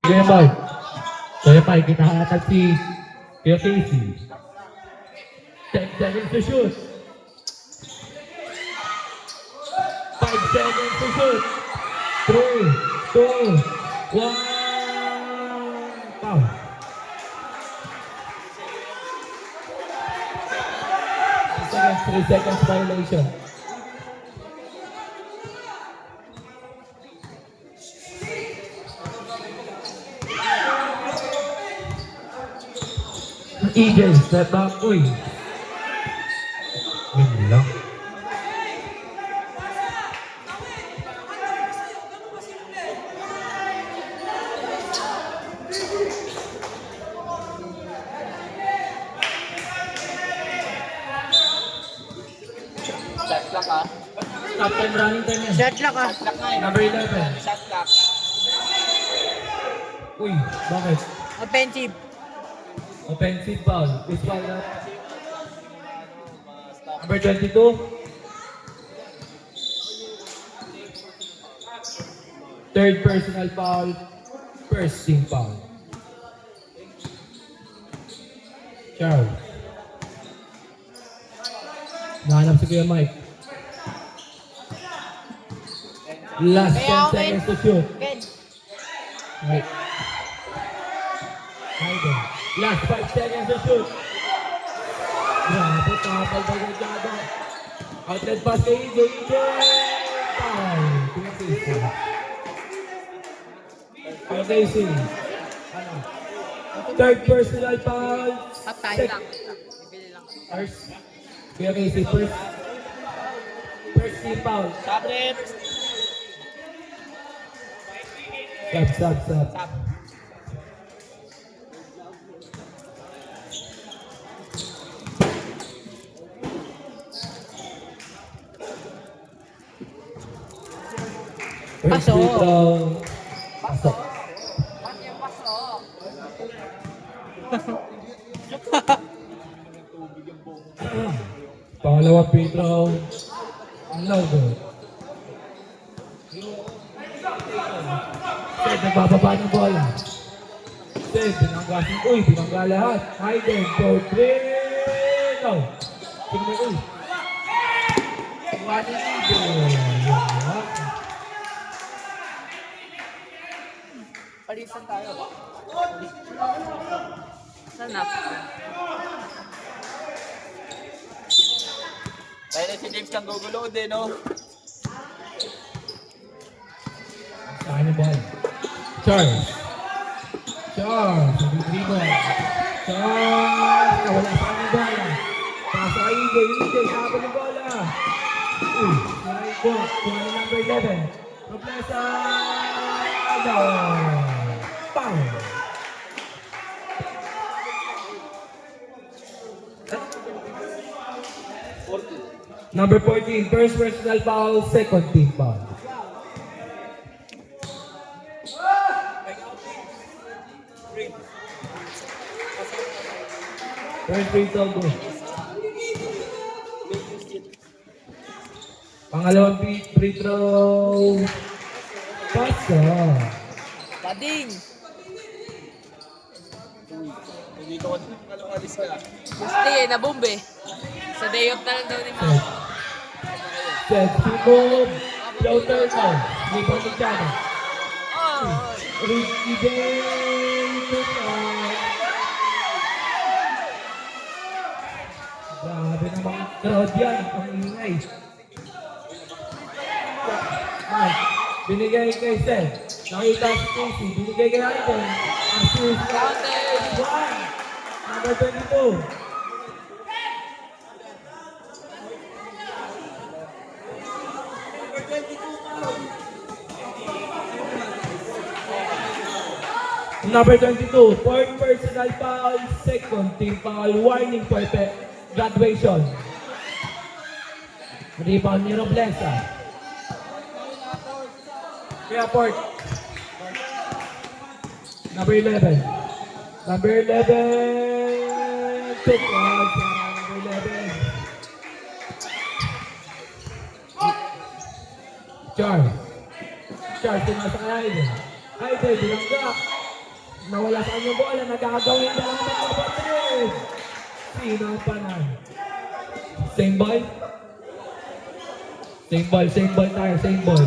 Kuya Mike. Kuya Mike, hinahatag si Kuya Casey. 10 seconds to shoot. 5 seconds to shoot. 3, 2, 1. Foul. 3 seconds violation. EJ, step back. Uy. Yun lang. Shot clock ah. Top 10 running time yan. Shot lock ah. Shot clock na eh. Number 11. Shot clock. Uy, bakit? Offensive. Offensive foul. This foul na. Number 22. Third personal foul. First team foul. Charles. Nahanap si Kuya Mike. Last 10 seconds to shoot. Ken. Right. Hayden. Last 5 seconds to shoot. Grabe, tapal ba yung jada? Outlet pass kay EJ. Foul. Kuya Casey. Kuya Casey. Ano? Third personal foul. Half time lang. Bibili lang. First. Kuya Casey, first team foul. Stop rep. Stop. Stop. First Pasok. free throw. Pasok. Pangalawa free throw. No good. Ted, nagbababa ng bola. Ted, binangga lahat. Hayden, for 3. No. Tingnan uy. One Palitan tayo. Sanap. Kaya na si James kang gugulo din, no? Saan yung ball? Charles. Nag-dribble. Charles. Nawala sa kanyang bola. Pasa kay EJ. Sabon yung bola. Uy. Naray ko. Kuha na number 11. Noblesa. No. Foul. Number 14. First personal foul. Second team foul. First free throw go. Pangalawang free throw. Pasa. Bading. Hindi ko alis ka. Gusto eh, nabombe. Sa day off na lang daw ni Mama. Set. Sipog. Floater na. Lipan ni Chano. Oh. Ricky Day. Grabe namang crowd yan. Ang ingay. Mike, binigay kay Seth. Nakita si Casey. Binigay kay Hayden. Assist. Number 22. Number 22, fourth personal foul, second team foul, warning for graduation. Rebound ni Noblesa. Kaya Port. Number 11. Number 11. Took out para number 11. Charles. Charles, tumasa kay Hayden. Hayden, bilangga. Nawala sa kanyang bola. Nagagawin na lang ng kapatid. Sino ang panay? Same ball? Same ball tayo, same ball.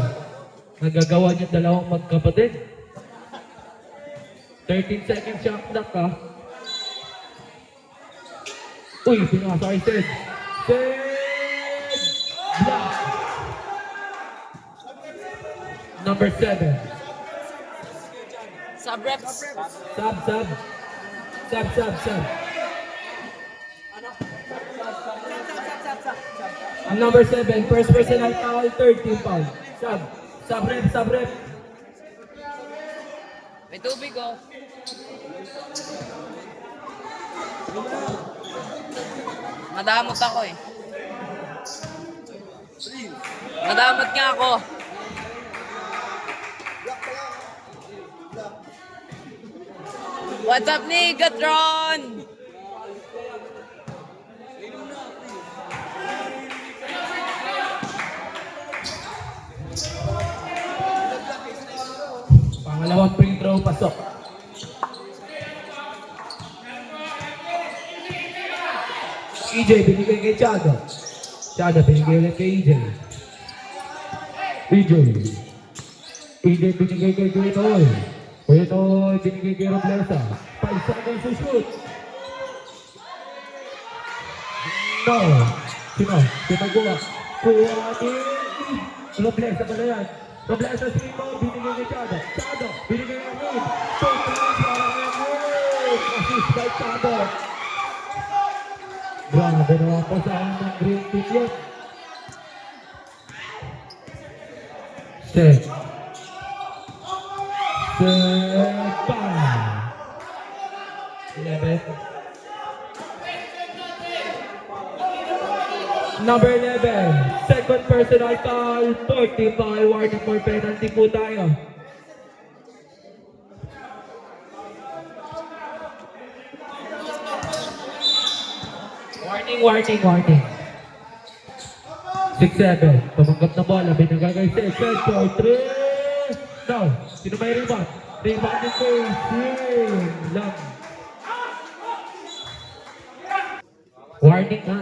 Nagagawa niya dalawang magkapatid. 13 seconds shot clock ha. Uy, pinasa kay Sid. Sid! Block! Number 7. Sub reps. Sub. Ang number 7, first personal foul, 13 foul. Sub rep. May tubig oh. Madamot ako eh. Madamot nga ako. What's up, Nigatron? Pangalawang free throw, pasok. EJ, binigay kay Chado. Chado, binigay ulit kay EJ. EJ, binigay kay Kuitoy. Kuitoy, binigay kay Roblesa. 5 seconds to shoot. No. Sino kuha? Kuha ni Roblesa pala yan. Roblesa sino, binigay kay Chado. Chado, binigay kay Moon. Assist by Chado. Grabe naman po sa akin ng green team yun. Set. Bang! 11. Number 11. Second personal foul. 40 foul. Warning for penalty po tayo. Warning. 6-7. Tumanggap na bola. Binagagay si Excel for 3. No. Sino may rebound? Rebound ni Casey. Lang. Warning na.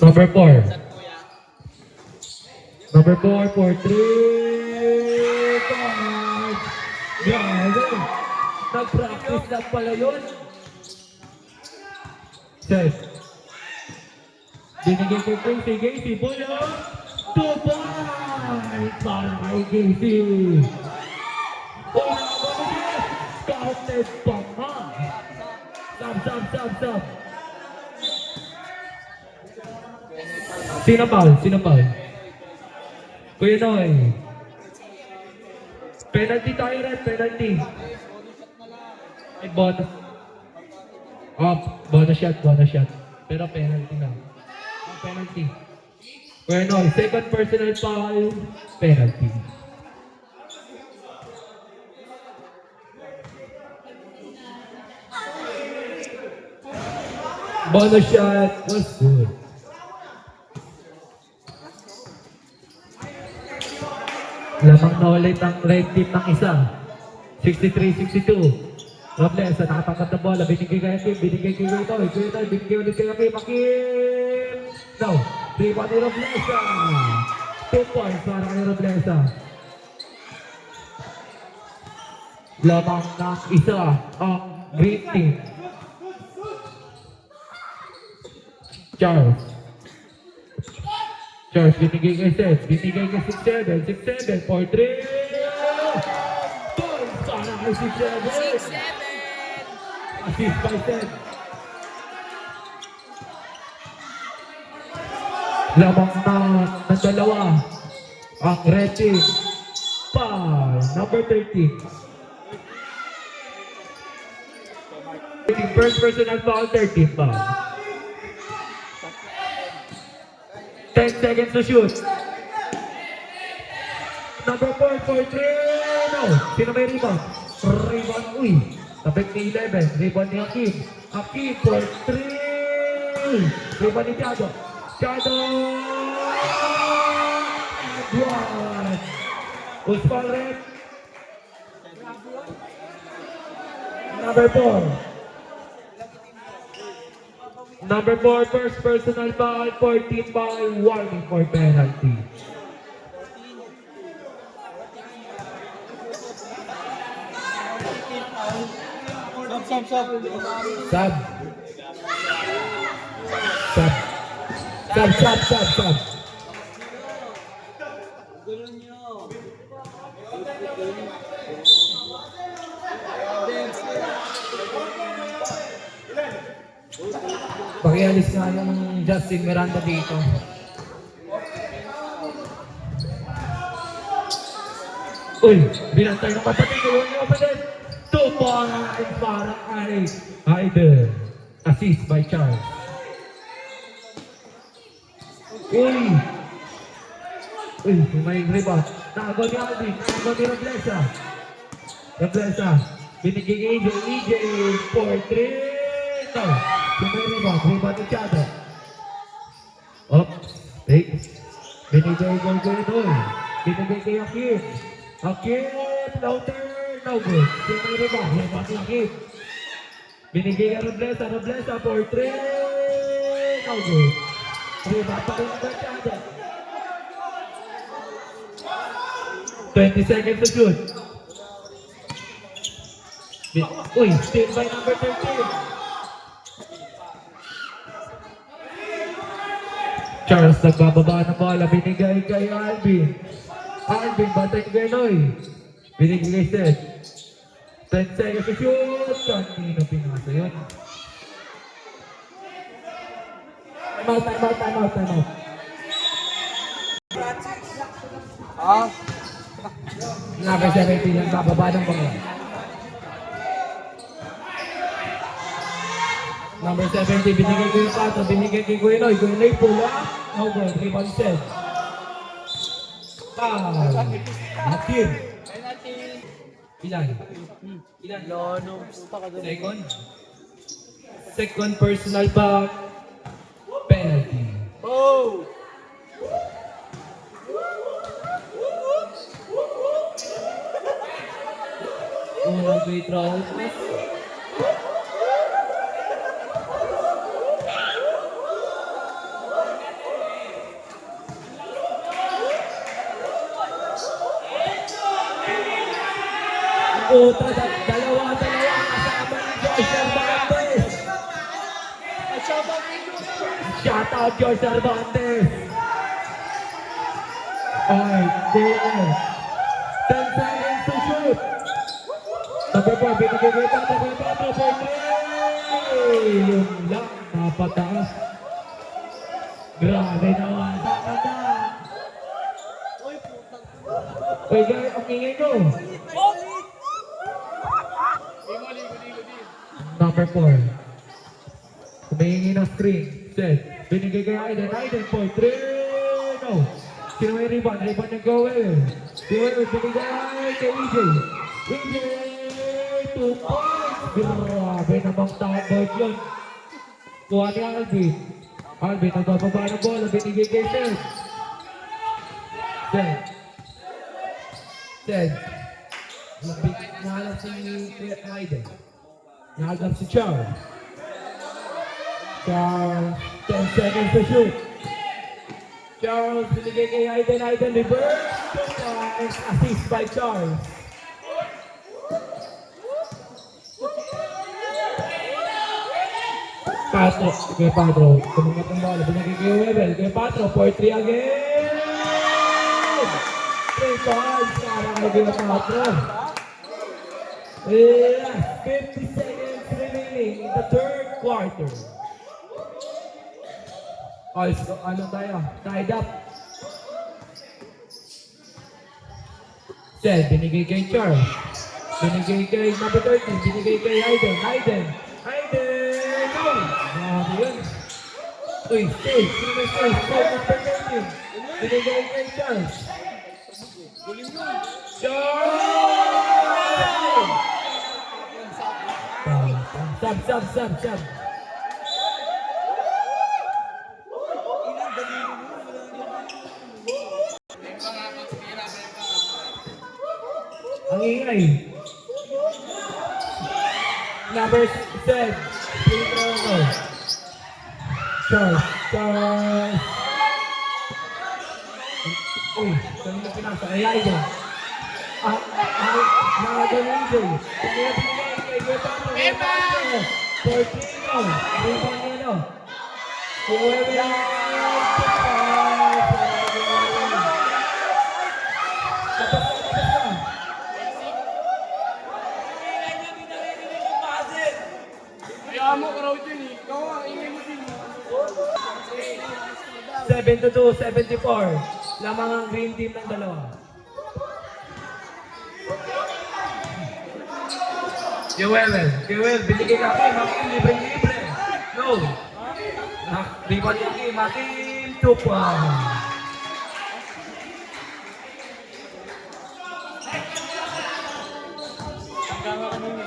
Number 4. Number 4 for 3. Grabe. Nag-practice lang pala yun. Set. Binigay kay Casey. Bola. 2 points para kay Casey. Bola. Counted pa nga. Sub. Sino foul? Kuya Noy. Penalty tayo rin, penalty. Ay, bonus. Bonus shot. Pero penalty na. Penalty. Kuya Noy, second personal foul, penalty. Bonus shot was good. Lamang na ulit ang red team ng isa. 63-62. Roblesa, nakatangkat na bola. Binigay kay Akim. Binigay kay Kuitoy. Binigay ulit kay Akim. No. 3-1 ni Roblesa. 2 points para kay Roblesa. Lamang ng isa ang green team. Charles, binigay kay Seth. Binigay kay 6-7 for 3. Points para kay 6-7. 6-7. Assist by Seth. Lamang na dalawa ang red team. Number 13. First personal foul, 13 foul. 10 seconds to shoot. Number 4 for 3. No. Sino may rebound? Rebound, Tapik ni 11. Rebound ni Akim. Akim for 3. Rebound ni Chado. Who's foul red? Number 4. Number 4, first personal foul for team foul, warning for penalty. Sub. Sub. Sub. Pakialis nga yung Justin Miranda dito. Uy, binantay ng kapatid ko yung kapatid. Tuparan para kay Aiden. Assist by Charles. Uy, may rebound. Nakagaw ni Alvin, nakagaw ni Roblesa. Binigay kay EJ for 3. No, may rebound ni Chado. Up, take. Binigay kay Akim. Floater, no good. May rebound ni Akim. Binigay kay Roblesa for 3. No good. Rebound pa rin ni Chado. 20 seconds to shoot. Uy, steal by number 13. Charles nagbababa ng bola, binigay kay Alvin. Bantay kay Noy. Binigay kay Seth. 10 seconds to shoot. Kanino pinasa yun? Time out. Number 17 ang bababa ng bola. Number 70, binigay ko yung 4, binigay kay Guinoy. Guinoy pula. No good, rebound set. Hakim. Ilan? Second personal foul. Penalty. Oh! Unang free throw. Dalawa kasama ni George Cervantes. Shout out George Cervantes. Alright, there. 10 seconds to shoot. Number 4, binigay kay Pato for 3. Yung lang, napataas. Grabe naman. Uy, guys, ang ingay nyo. Number 4. Humingi ng screen. Set. Binigay kay Aiden for 3. No. Sino may rebound? Rebound ng Goel. Binigay kay EJ. 2 points. Grabe namang tabot yun. Kuha ni Alvin. Alvin, nagbababa ng bola. Binigay kay Seth. Nahalap si Aiden. Nahalap si Charles. 10 seconds to shoot. Charles, binigay kay Aiden. Reverse. Assist by Charles. Patro. Tumungat ang bola. Binigay kay Webel. Kay Patro. 4-3 again. 3 points. Parang naging Patro. 50 seconds remaining in the third quarter. Ano tayo? Tied up. Seth, binigay kay Charles. Binigay kay number 13. Binigay kay Aiden. No! Grabe yun. Uy, stay. Number 13. Binigay kay Charles. Sub. Ang ingay. Number 7. Free throw no. Charles. Uy, kanina pinasa. Ay, Aiden. Nakagano AJ. Kanina pinasa. Eba! 14 no. Rebound niya no. Whoever. Kaya mo, karaw dyan eh. Ikaw ang ingay mo din. 72, 74. Lamang ang green team ng dalawa. Joel, binigay ka kay Makin, libre. No. Rebound niya kay Makin, 2 points.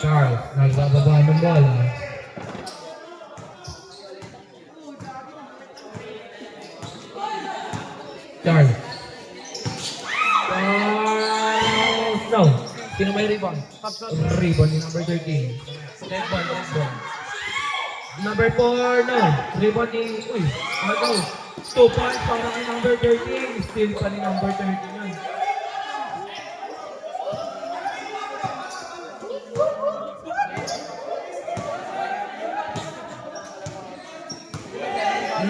Charles, nagbababa ng bola. Charles. No. Sino may rebound? Rebound ni number 13. Dead ball. Number 4, no. Rebound ni, ano? 2 points para kay number 13. Steal pa ni number 13 yun.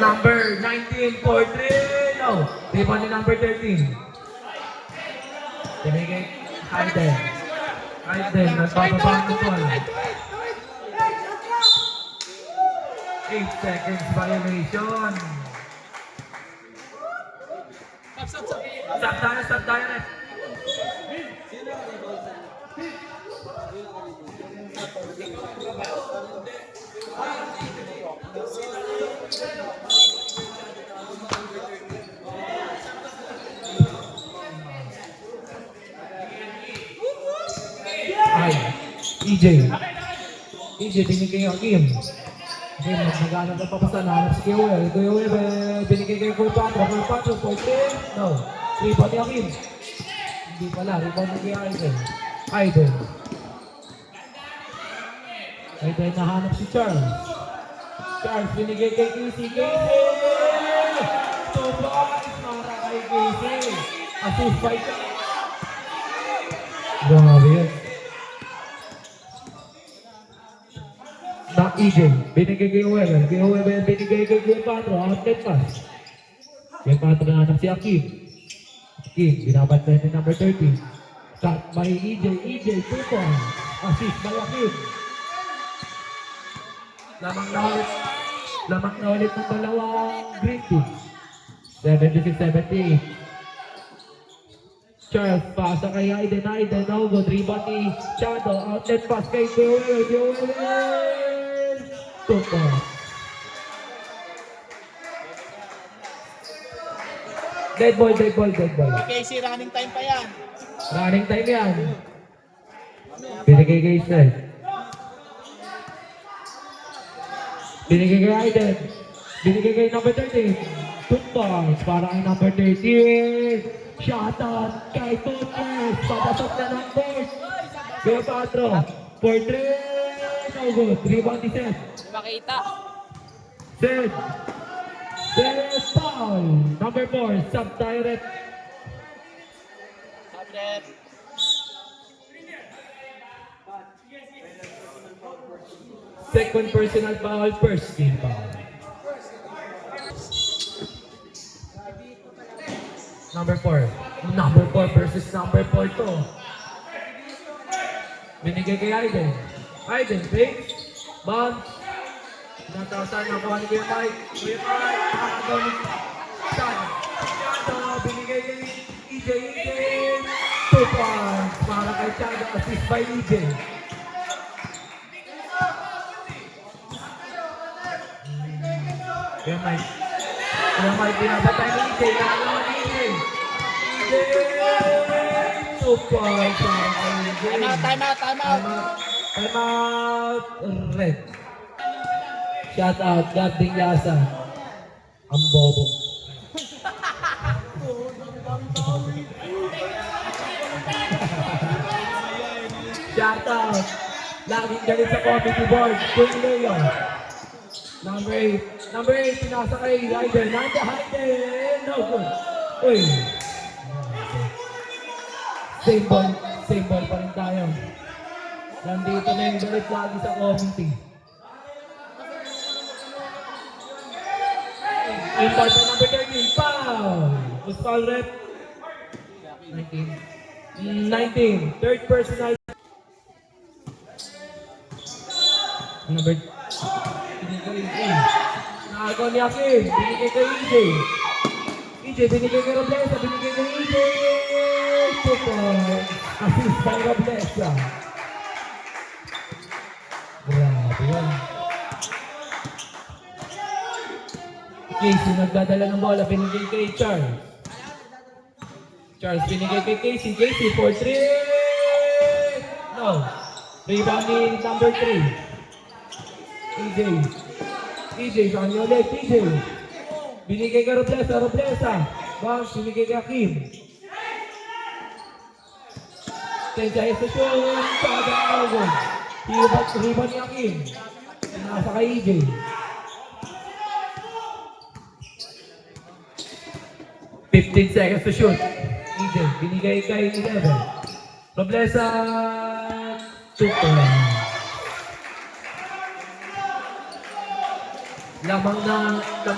Number 19 for 3. No. Rebound ni number 13. Binigay Aiden, nagpapabang ng ball. 8 seconds violation. Stop tayo, ref. EJ, binigay ang Kim. Okay, maghanap ng papasan. Hanap si Kuya Will, binigay kay Kuya Patro. 14. No. Rebound ni Akim. Hindi pala. Rebound ni Aiden. Aiden, nahanap si Charles. Charles, binigay kay Casey. 2 points para kay Casey. Assist by Charles. Grabe yan. EJ, binigay kay Weber, binigay kay Kuya Patro, outlet pass. Kuya Patro nahanap si Akim. Binabantay ni number 30. Shot by EJ, 2 points. Assist by Akim. Lamang na ulit ng dalawang green team. 76-78. Charles, pasa kay Aiden, no good. Rebound ni Shadow, outlet pass kay Kuya Weber. 2 points. Dead ball. Casey, running time pa yan. Running time yan. Binigay kay Snell. Binigay kay Aiden. Binigay kay number 13. 2 points para kay number 13. Shot out kay Tutles. Papasok na ng board. Kuya Patro. For 3. No good. Rebound ni Seth. Makita. Seth foul. Number 4. Sub-direct. Second personal foul. First team foul. Number 4 versus number 4 to. Binigay kay Aiden, fake. Bounce. Natawasan na kuha ni Kuya Mike. Nakakagaw ni Sean. Binigay kay EJ. 2 points para kay Chado. Assist by EJ. Kuya Mike, pinapatay ni EJ. Nakagawa ni EJ. 2 points para kay EJ. Time out. Time out. Red. Shout out, Gabding Yasa. Ang bobo. Laging galit sa committee board. Queen Leo. Number 8, pinasa kay Ryder. Nanda Hayden. No good. Uy. Same ball pa rin tayo. Nandito na yung galit lagi sa committee. Impact na number 13, foul! Who's foul rep? 19. Third personal. Number... Binigay kay Nakagaw ni Akin. Binigay kay EJ. EJ, binigay kay Roblesa. Binigay kay EJ. Super. Assist by Roblesa. Grabe yan. Casey nagdadala ng bola, binigay kay Charles. Charles binigay kay Casey. Casey for 3. No. Rebound ni number 3. EJ sa kanya ulit. EJ. Binigay kay Roblesa. Bounce, binigay kay Akim. Tensa sa shoot. Pag-aawag. Rebound ni Akim. Nasa kay EJ. 15 seconds to shoot. EJ, binigay kay 11. Roblesa, 2 points. Lamang na ng 10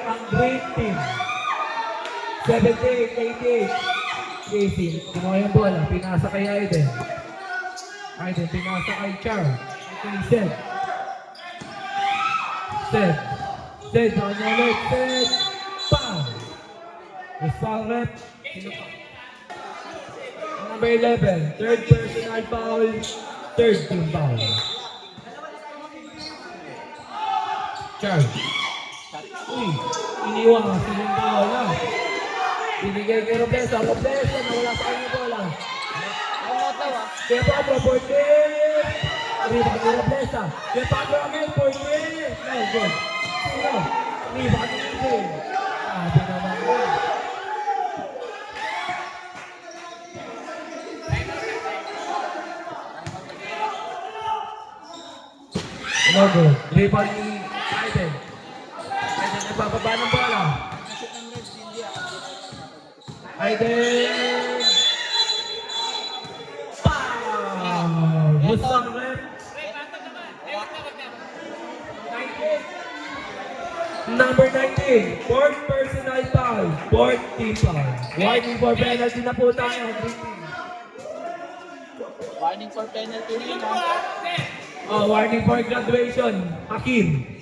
ang Green Team. 78, 88. Casey, kinuha yung bola, pinasa kay Aiden. Aiden, pinasa kay Charles. Kay Seth. Seth, sa kanya ulit. Seth, foul. With foul rep. Number 11, third personal foul, third team foul. Charles. Uy, iniwan ka silang bola. Binigay kay Roblesa. Roblesa, nawala sa kanya bola. Kaya Pablo, 14. Rebound kay Roblesa. Kaya Pablo again, 14. No, good. Rebound kay EJ. Sabi naman yun. No good. Rebound ni Aiden. Aiden nagbababa ng bola. Aiden! Foul! Musang rep. 19. Number 19. Fourth personal foul. Fourth team foul. Warning for penalty na po tayo. Warning for penalty rin. Warning for graduation. Hakim.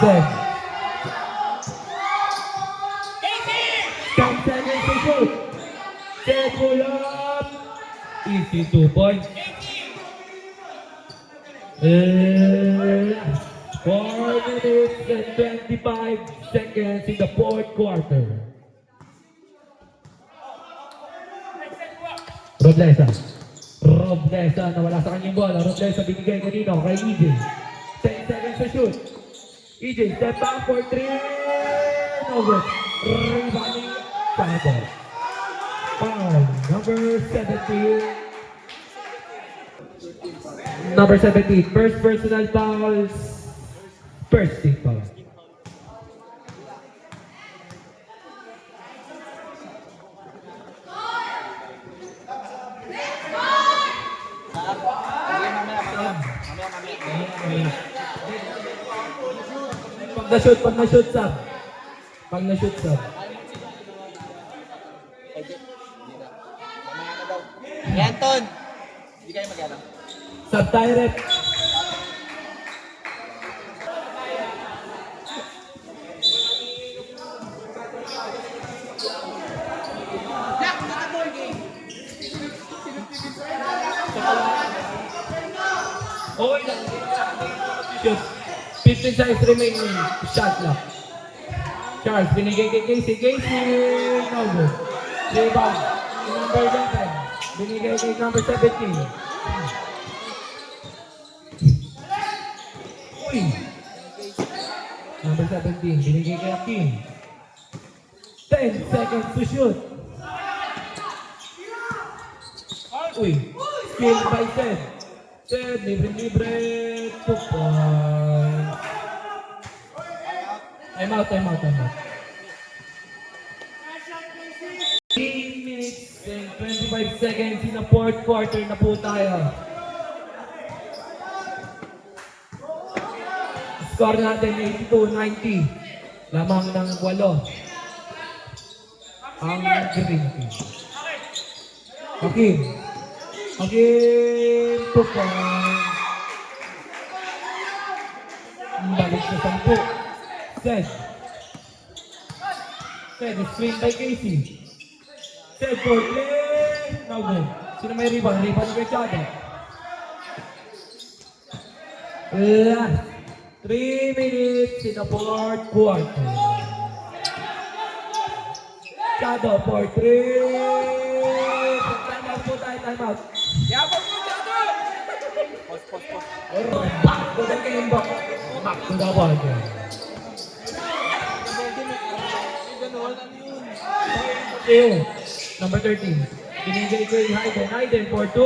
Seth. 10 seconds to shoot. Seth pull up. Easy 2 points. 4 minutes and 25 seconds in the fourth quarter. Roblesa, nawala sa kanyang bola. Roblesa, binigay kanino kay EJ. 10 seconds to shoot. EJ, step back for 3. No good. Rebounding. Foul. Foul. Number 17. Number 17. First personal fouls. First team foul. Pag na-shoot, sab. Anton! Hindi kayo mag-alam. Sab tayo, rep. Okay lang. Shoot. 15 seconds remaining. Shot clock. Charles, binigay kay Casey. No good. Rebound. Number 11. Binigay kay number 17. Uy. Number 17. Binigay kay Akin. 10 seconds to shoot. Uy, skill by Ted. Ted, libre-libre. 2 points. Time out. 3 minutes and 25 seconds in the fourth quarter na po tayo. Score natin 82-90. Lamang ng 8. Ang Green Team. Hakim. 2 points. Balik sa 10. Sed, screen by Casey. Sed for 3. No good. Sino may rebound? Rebound kay Chado. Last 3 minutes in the fourth quarter. Chado for 3. Time out po tayo, time out. Yabang mo dyan! Back to the game, back to the ball game. Number 13. Binigay kay Hayden for 2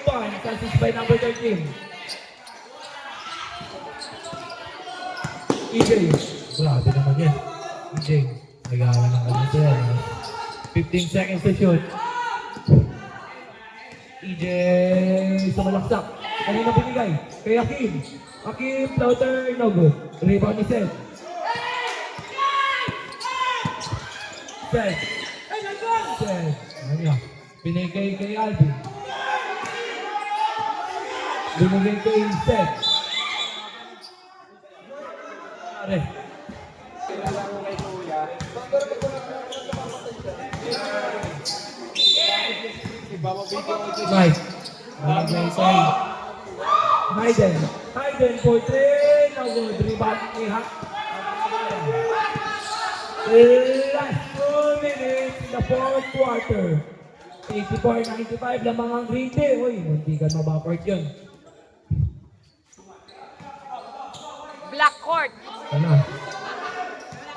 points. Assist by number 13. EJ. Grabe naman yan. EJ. Nag-aaral ng kanya siya. 15 seconds to shoot. EJ sumalaksak. Kanina binigay kay Hakim. Hakim, floater, no good. Rebound ni Seth. Seth. Ano yan? Binigay kay Alvin. Binigay kay Seth. Pare. Mike. Hayden for 3. No good. Rebound ni Hack. Last 2 minutes in the fourth quarter. 84-95 lamang ang Green Day. Uy, hindi ka mabakort yun. Black court. Ano?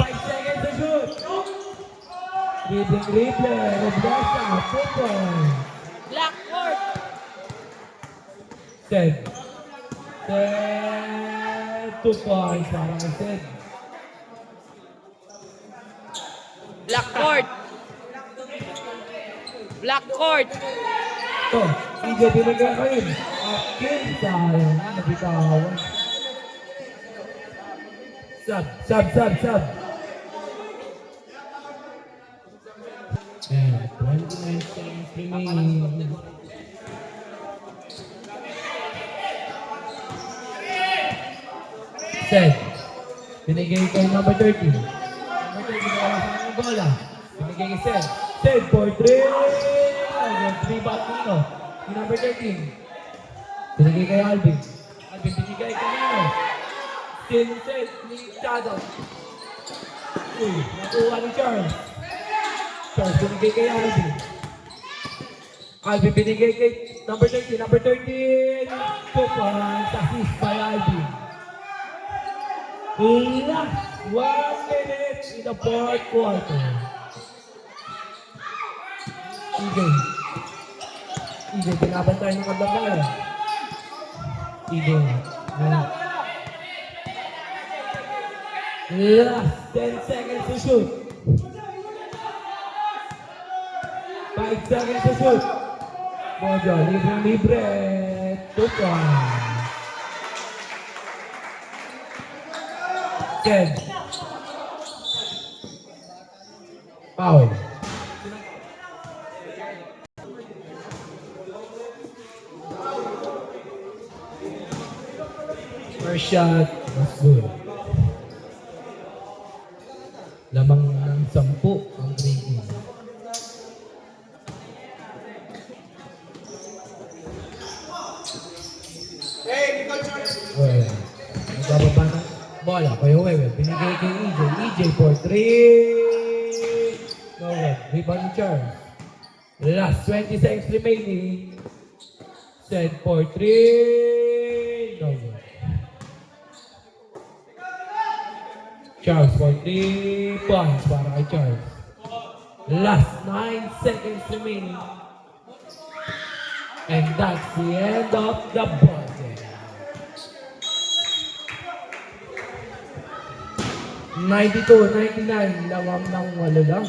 5 seconds to shoot. Reading replay. Roblesa. 2 points. Black court. Ted. 2 points. Parang Ted. Black court. Black court. Ito. EJ binigay ko yun. Akin. Sayang. Nabitawan. Sub. And 29 seconds remaining. Seth. Binigay kay number 13. Number 13, nakalasan ng bola. Binigay kay Seth. Seth for 3. Ayun, 3 back dito. Yung number 13. Binigay kay Alvin. Alvin binigay kay Nino. Still Seth ni Chado. Uy, nakuha ni Charles. Charles binigay kay Alvin. Alvin binigay kay number 13. Number 13. 2 points. Assist by Alvin. Last 1 minute in the fourth quarter. EJ, pinabantay ng kandang na yun. EJ. Last 10 seconds to shoot. 5 seconds to shoot. Mojo, libre. 2 points. Ken. Foul. First shot was good. Lamang ng 10 ang Green Team. Hey, Nicole George! Well, nagbababa ng bola. Kaya Wewe, binigay kay EJ. EJ for 3. No red. Rebound ni Charles. Last 20 seconds remaining. Set for 3. No red. Charles for 3 points para kay Charles. Last 9 seconds remaining. And that's the end of the ball game. 92-99, lawang ng walo lang.